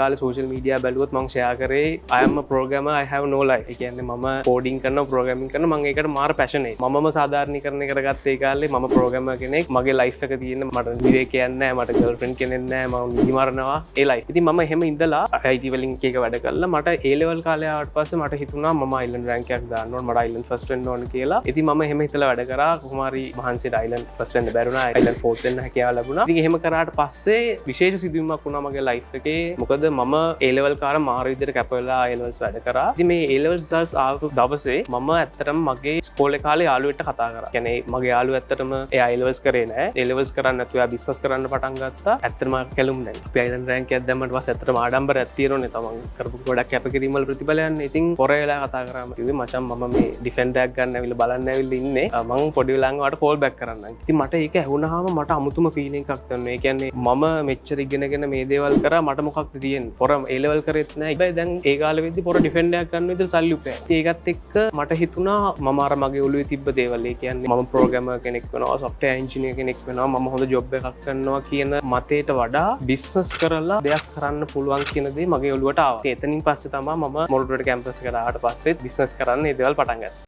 කාලේ social media බැලුවොත් මම ෂෙයා කරේ I am a programmer I have no life. ඒ කියන්නේ මම කෝඩින් කරනවා ප්‍රෝග්‍රෑමින් කරනවා මම ඒකට මාර පැෂනේට්. මමම සාධාරණීකරණය කරගත්ත ඒ කාලේ මම ප්‍රෝග්‍රෑමර් කෙනෙක්. මගේ ලයිෆ් එක තියෙන මට විවේකයක් නැහැ, මට ගර්ල්ෆ්‍රෙන්ඩ් කෙනෙක් නැහැ, මම නිදි මරනවා ඒ ලයිෆ්. ඉතින් මම එහෙම ඉඳලා IT වලින් එක වැඩ කරලා මට A level කාලේ ආවට පස්සේ මට හිතුණා මම අයිලන්ඩ් රෑන්ක් එකක් දාන්න ඕන, මට අයිලන්ඩ් ෆස්ට් වෙන්න ඕන කියලා. ඉතින් මම එහෙම හිතලා වැඩ කරා. කොහොම හරි මහන්සියට අයිලන්ඩ් ෆස්ට් වෙන්න බැරුණා. අයිලන්ඩ් ෆෝර්ත් වෙන්න හැකියාව ලැබුණා. ඉතින් එහෙම කරාට පස්සේ විශේෂ සිදුවීමක් වුණා මගේ ලයිෆ් එකේ. මොකද මම A level කාර මාර විදිහට කැප වෙලා A levels වැඩ කරා. ඉතින් මේ A level results ආපු දවසේ මම ඇත්තටම මගේ ස්කෝලේ කාලේ යාළුවෙක්ට කතා කරා. කියන්නේ මගේ යාළුවා ඇත්තටම එයා A levels කරේ නෑ. A levels කරන්නේ නැතුව එයා බිස්නස් කරන්න පටන් ගත්තා. ඇත්තටම කැලුම් නැහැ. අපි අයිලන්ඩ් රෑන්ක් එකක් දැම්මට පස්සේ ඇත්තටම ආඩම්බරයක් තියෙනෝනේ තමන් කරපු ගොඩක් කැපකිරීම වල ප්‍රතිඵලයන්. ඉතින් පොර වෙලා කතා කරාම කිව්වේ මචං මම මේ ඩිෆෙන්ඩර් එකක් ගන්න ඇවිල්ලා බලන්න ඇවිල්ලා ඉන්නේ. මම පොඩි වෙලාංග වට කෝල් බෑක් කරන්නම්. ඉතින් මට ඒක ඇහුණාම මට අමුතුම ෆීලිං එකක් දැනුණා. ඒ කියන්නේ මම මෙච්චර ඉගෙනගෙන මේ දේවල් කරා මට මොකක්ද තියෙන්නේ? පොර A level කරෙත් නෑ. හැබැයි දැන් ඒ කාලෙ වෙද්දි පොර ඩිෆෙන්ඩර් එකක් ගන්න විදිහට සල්ලි උපයන. ඒකත් එක්ක මට හිතුණා මම අර මගේ ඔළුවේ තිබ්බ දේවල්. ඒ කියන්නේ මම ප්‍රෝග්‍රෑමර් කෙනෙක් වෙනවා, සොෆ්ට්වෙයාර් ඉංජිනේර් කෙනෙක් වෙනවා, මම හොඳ ජොබ් එකක් කරනවා කියන මතයට වඩා බිස්නස් කරලා දෙයක් කරන්න පුළුවන් කියන දේ මගේ ඔළුවට ආවා. එතනින් පස්සේ තමයි මම මොරටුවට කැම්පස් එකට ආවට පස්සේ බිස්නස් කරන්න මේ දේවල් පටන් ගත්තේ.